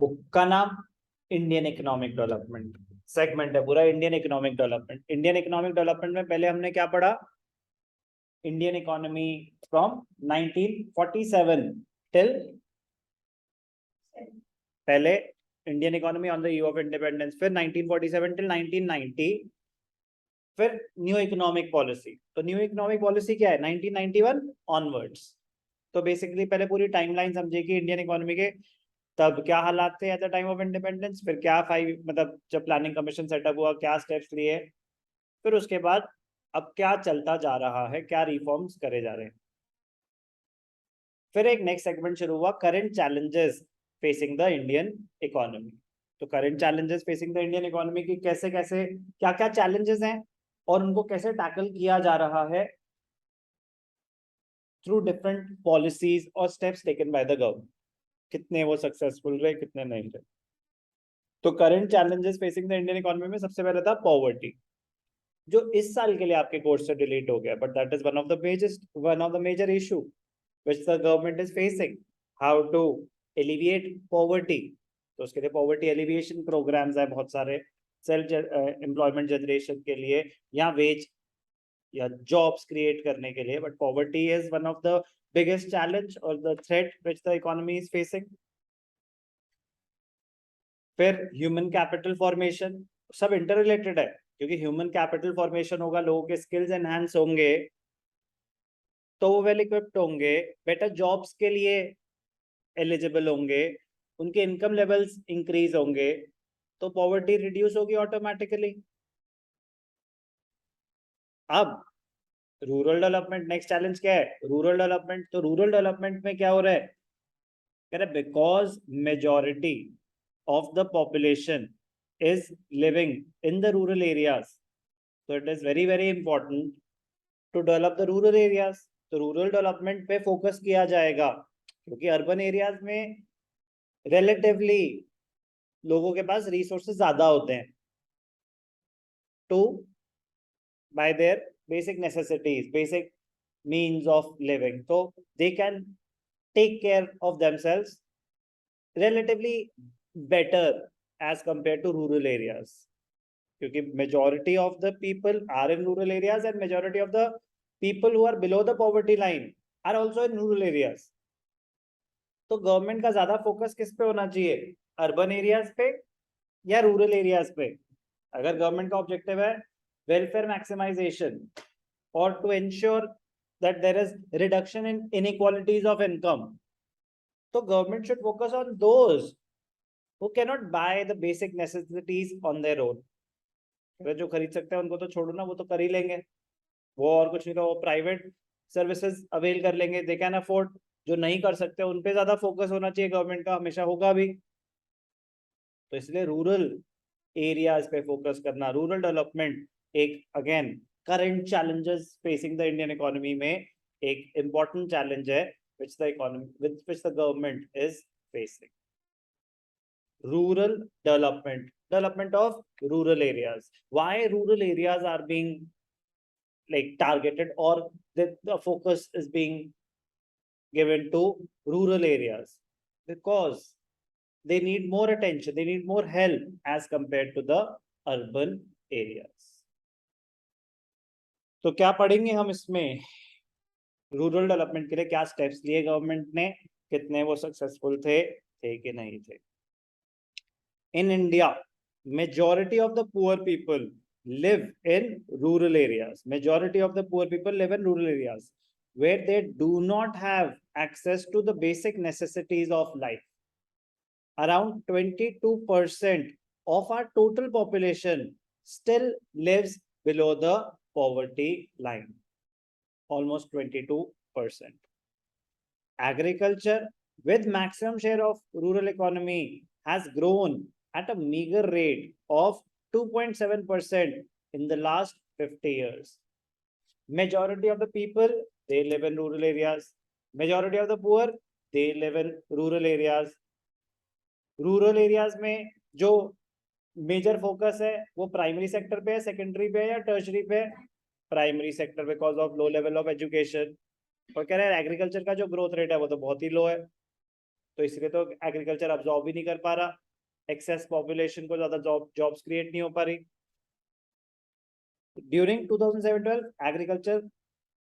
Book का नाम Indian economic development segment है पूरा, Indian economic development. Indian economic development में पहले हमने क्या पढ़ा, इंडियन इकोनॉमी फ्रॉम 1947 टिल, पहले Indian economy on the eve of independence, फिर 1947 टिल 1990, फिर न्यू इकोनॉमिक पॉलिसी। तो न्यू इकोनॉमिक पॉलिसी क्या है, 1991 ऑनवर्ड्स। तो बेसिकली पहले पूरी टाइमलाइन समझे कि इंडियन इकोनॉमी के तब क्या हालात थे at the time of independence, फिर क्या मतलब जब प्लानिंग कमीशन सेटअप हुआ क्या स्टेप्स लिए, फिर उसके बाद अब क्या चलता जा रहा है, क्या रिफॉर्म्स करे जा रहे हैं। फिर एक नेक्स्ट सेगमेंट शुरू हुआ, current challenges facing the Indian economy. तो current challenges facing the Indian economy की कैसे कैसे क्या क्या चैलेंजेस हैं और उनको कैसे टैकल किया जा रहा है थ्रू डिफरेंट पॉलिसीज और steps taken by the government, कितने वो सक्सेसफुल रहे कितने नहीं रहे। तो current challenges facing the Indian economy में सबसे पहले था पॉवर्टी, जो इस साल के लिए आपके कोर्स से डिलीट हो गया, but that is one of the major issue which the government is facing, how to alleviate poverty. तो उसके लिए पॉवर्टी एलिविएशन प्रोग्राम्स है बहुत सारे, सेल्फ एम्प्लॉयमेंट जनरेशन के लिए या वेज या जॉब्स क्रिएट करने के लिए, but poverty is one of the biggest challenge और the threat which the economy is facing. फिर ह्यूमन कैपिटल फॉर्मेशन, सब इंटर रिलेटेड है, क्योंकि ह्यूमन कैपिटल फॉर्मेशन होगा, लोगों के स्किल्स एनहांस होंगे तो वो वेल इक्विप्ड होंगे, बेटर जॉब्स के लिए एलिजिबल होंगे, उनके इनकम लेवल्स इंक्रीज होंगे, तो पॉवर्टी रिड्यूस होगी ऑटोमेटिकली। अब रूरल डेवलपमेंट, नेक्स्ट चैलेंज क्या है, रूरल डेवलपमेंट। तो रूरल डेवलपमेंट में क्या हो रहा है, कह रहे because majority of the population is living in the rural areas, so it is very very important to develop the rural areas। तो रूरल डेवलपमेंट पे फोकस किया जाएगा, क्योंकि अर्बन एरियाज में रिलेटिवली लोगों के पास रिसोर्सेज ज्यादा होते हैं to buy their basic necessities, basic means of living, तो they can take care of themselves relatively better as compared to rural areas, क्योंकि majority of the people are in rural areas and majority of the people who are below the poverty line are also in rural areas। तो government का ज्यादा focus किस पे होना चाहिए, urban areas पे या रूरल एरियाज पे। अगर गवर्नमेंट का ऑब्जेक्टिव है वेलफेयर मैक्सिमाइजेशन और to ensure that there is reduction in inequalities of income, तो government should focus on those who cannot buy the basic necessities on their own। जो खरीद सकते हैं उनको तो छोड़ो ना, वो तो कर ही लेंगे, वो और कुछ नहीं तो वो प्राइवेट सर्विसेज अवेल कर लेंगे, दे कैन अफोर्ड। जो नहीं कर सकते उन पे ज्यादा फोकस होना चाहिए गवर्नमेंट का, हमेशा होगा भी। तो इसलिए रूरल एरियाज पे फोकस करना, रूरल डेवलपमेंट एक again current challenges facing the Indian economy में एक इंपॉर्टेंट चैलेंज है which the economy with which the government is facing। rural development of rural areas, why rural areas are being like targeted or the focus is being given to rural areas, because they need more attention, they need more help as compared to the urban areas। तो क्या पढ़ेंगे हम इसमें, rural development के लिए क्या steps लिए government ने, कितने वो सक्सेसफुल थे कि नहीं थे। In India, majority of the poor people live in rural areas, majority of the poor people live in rural areas where they do not have access to the basic necessities of life। Around 22% of our total population still lives below the poverty line, almost 22%। Agriculture with maximum share of rural economy has grown at a meager rate of 2.7% in the last 50 years। Majority of the people, they live in rural areas, majority of the poor, they live in rural areas। Rural areas में जो major focus है वो primary sector पे है, secondary पे है या tertiary पे है, primary sector because of low level of education. और कह रहे हैं एग्रीकल्चर का जो ग्रोथ रेट है वो तो बहुत ही लो है, तो इसलिए तो एग्रीकल्चर अब्सॉर्ब भी नहीं कर पा रहा, एक्सेस पॉपुलेशन को ज्यादा जॉब्स क्रिएट नहीं हो पा रही. During 2007-12 agriculture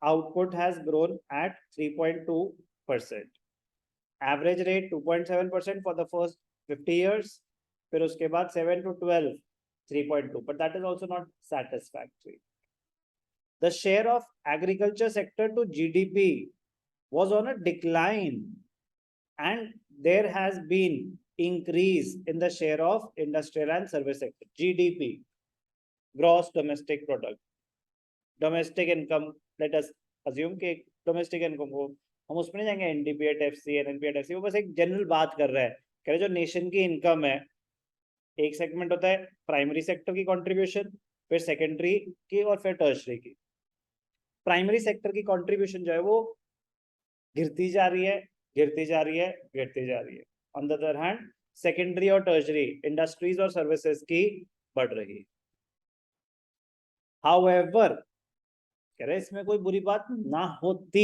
output has grown at 3.2%. Average rate 2.7% for the first 50 years. फिर उसके बाद 7 to 12, 3.2. But that is also not satisfactory. The share of agriculture sector to GDP was on a decline, and there has been increase in the share of industrial and service sector. GDP, gross domestic product. Domestic income, let us assume कि domestic income को हम उसमें नहीं जाएंगे, एनडीपीए FC NPA FC, वो बस एक general बात कर रहा है, कह रहे जो नेशन की इनकम है, एक सेगमेंट होता है प्राइमरी सेक्टर की कंट्रीब्यूशन, फिर सेकेंडरी की और फिर टर्शरी की. प्राइमरी सेक्टर की कंट्रीब्यूशन जो है वो गिरती जा रही है, गिरती जा रही है, गिरती जा रही है. On the other hand secondary और टर्शरी इंडस्ट्रीज और सर्विसेज की बढ़ रही है. हाउएवर, कह रहे इसमें कोई बुरी बात ना होती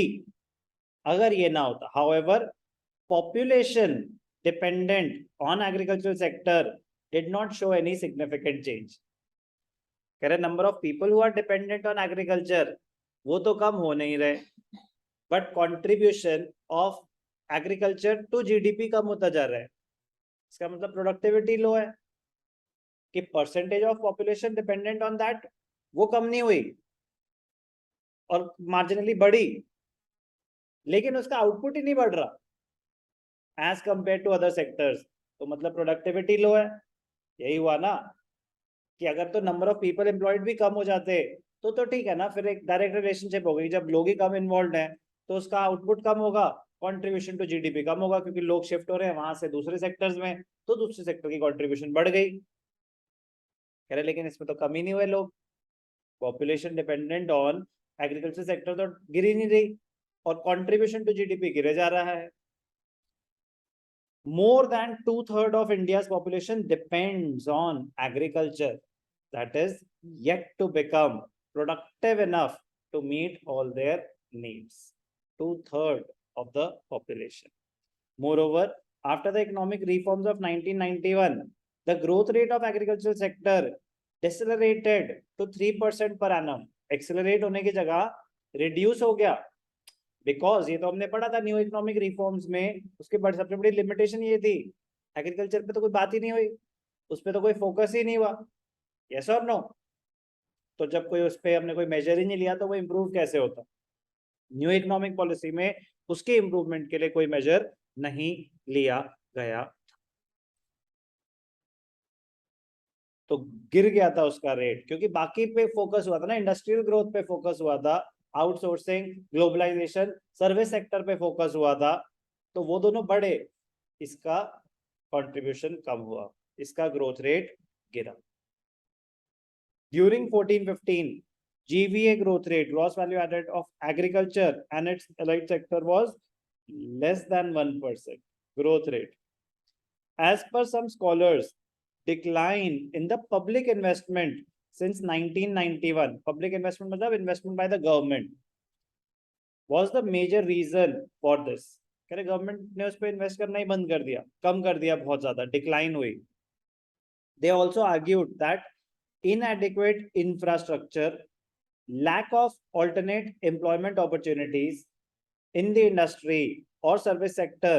अगर ये ना होता. However, population dependent on agricultural sector did not show any significant change. कह रहे number of people who are dependent on agriculture वो तो कम हो नहीं रहे, but contribution of agriculture to GDP कम होता जा रहा है. इसका मतलब प्रोडक्टिविटी लो है कि percentage of population dependent on that वो कम नहीं हुई और मार्जिनली बढ़ी, लेकिन उसका आउटपुट ही नहीं बढ़ रहा as compare to other sectors. तो मतलब प्रोडक्टिविटी लो है. यही हुआ ना कि अगर तो नंबर ऑफ पीपल एम्प्लॉयड भी कम हो जाते तो ठीक है ना, फिर एक डायरेक्ट रिलेशनशिप हो गई. जब लोग ही कम इन्वॉल्व हैं तो उसका आउटपुट कम होगा, कंट्रीब्यूशन टू जीडीपी कम होगा, क्योंकि लोग शिफ्ट हो रहे हैं वहां से दूसरे सेक्टर्स में, तो दूसरे सेक्टर की कंट्रीब्यूशन बढ़ गई. कह रहे लेकिन इसमें तो कम ही नहीं हुए लोग. Population dependent on agriculture sector तो गिर ही नहीं रही और कंट्रीब्यूशन टू जीडीपी गिरे जा रहा है. More than 2/3 of India's population depends on agriculture, that is yet to become productive enough to meet all their needs. 2/3 of the population. Moreover, after the economic reforms of 1991, the growth rate of agricultural sector decelerated to 3% per annum. Accelerate होने की जगह reduce हो गया, because ये तो हमने पढ़ा था न्यू इकोनॉमिक रिफॉर्म्स में, उसके बाद सबसे बड़ी लिमिटेशन ये थी एग्रीकल्चर पे तो कोई बात ही नहीं हुई, उस पर तो कोई फोकस ही नहीं हुआ. यस और नो? तो जब कोई उस पर हमने कोई मेजर ही नहीं लिया तो वो इम्प्रूव कैसे होता? न्यू इकोनॉमिक पॉलिसी में उसके इम्प्रूवमेंट के लिए कोई मेजर नहीं लिया गया, तो गिर गया था उसका रेट, क्योंकि बाकी पे फोकस हुआ था ना, इंडस्ट्रियल ग्रोथ पे फोकस हुआ था, आउटसोर्सिंग, ग्लोबलाइजेशन, सर्विस सेक्टर पे फोकस हुआ था, तो वो दोनों बढ़े, इसका कंट्रीब्यूशन कम हुआ, इसका ग्रोथ रेट गिरा. During 14-15 GVA growth rate, gross value added of agriculture and its allied sector was less than 1% growth rate. As per some scholars, decline in the public investment since 1991, public investment मतलब investment by the government, was the major reason for this. कह रहे government ने उस पर invest करना ही बंद कर दिया, कम कर दिया, बहुत ज्यादा डिक्लाइन हुई. They also argued that inadequate infrastructure, lack of alternate employment opportunities in the industry or service sector,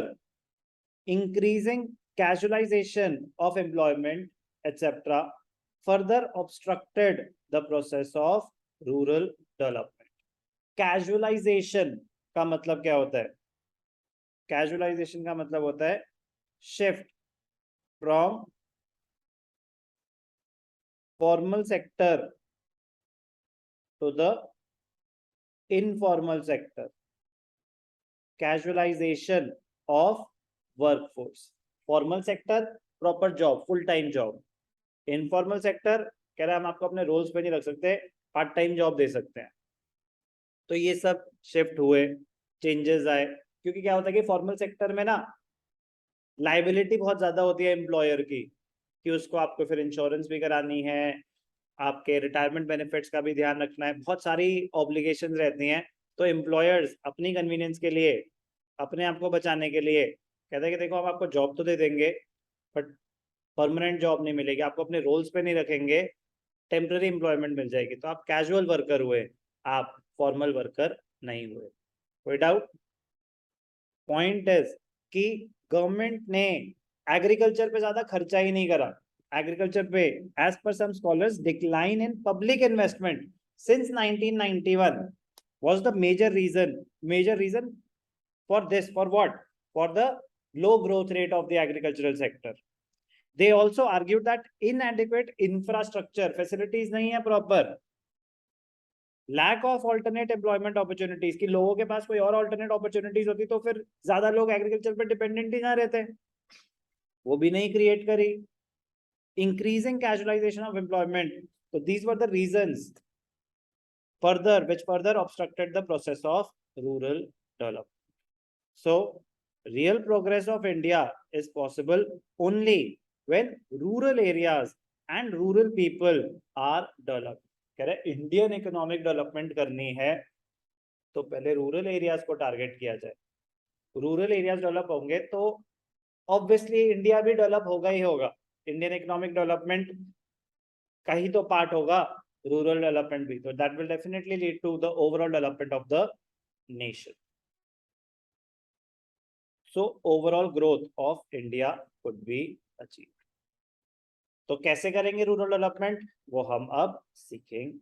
increasing casualization of employment, etc., further obstructed the process of rural development. Casualization का मतलब क्या होता है? Casualization का मतलब होता है shift from formal sector to the informal sector. Casualization of workforce. Formal sector proper job, full time job. Informal sector कह रहा है हम आपको अपने रोल्स पे नहीं रख सकते, पार्ट टाइम जॉब दे सकते हैं. तो ये सब शिफ्ट हुए, चेंजेस आए, क्योंकि क्या होता है कि फॉर्मल सेक्टर में ना लाइबिलिटी बहुत ज्यादा होती है एम्प्लॉयर की, कि उसको आपको फिर इंश्योरेंस भी करानी है, आपके रिटायरमेंट बेनिफिट्स का भी ध्यान रखना है, बहुत सारी ऑब्लिगेशन रहती हैं. तो एम्प्लॉयर्स अपनी कन्वीनियंस के लिए, अपने आप को बचाने के लिए कहते हैं कि देखो हम आपको जॉब तो दे देंगे बट परमानेंट जॉब नहीं मिलेगी, आपको अपने रोल्स पे नहीं रखेंगे, टेम्पररी एम्प्लॉयमेंट मिल जाएगी, तो आप कैजुअल वर्कर हुए, आप फॉर्मल वर्कर नहीं हुए। कोई डाउट? पॉइंट इज कि गवर्नमेंट ने एग्रीकल्चर पे ज्यादा खर्चा ही नहीं करा। एग्रीकल्चर पे एज पर some scholars decline in public investment since 1991 was the major reason for this. For what? For the low growth rate of the agricultural sector. They also argued that inadequate infrastructure facilities नहीं है proper, lack of alternate employment opportunities, कि लोगों के पास कोई और alternate opportunities होती तो फिर ज्यादा लोग agriculture पे dependent ही ना रहते, वो भी नहीं create करी। Increasing casualization of employment, so these were the reasons which further obstructed the process of rural development. So real progress of India is possible only when rural areas and rural people are developed. कह रहे Indian economic development करनी है तो पहले rural areas को target किया जाए। Rural areas develop होंगे तो ऑब्वियसली इंडिया भी डेवलप होगा ही होगा। इंडियन इकोनॉमिक डेवलपमेंट का ही तो पार्ट होगा रूरल डेवलपमेंट भी, तो that will definitely lead to the overall development of the nation. So overall growth of India could be achieved. तो कैसे करेंगे रूरल डेवलपमेंट, वो हम अब सीखेंगे।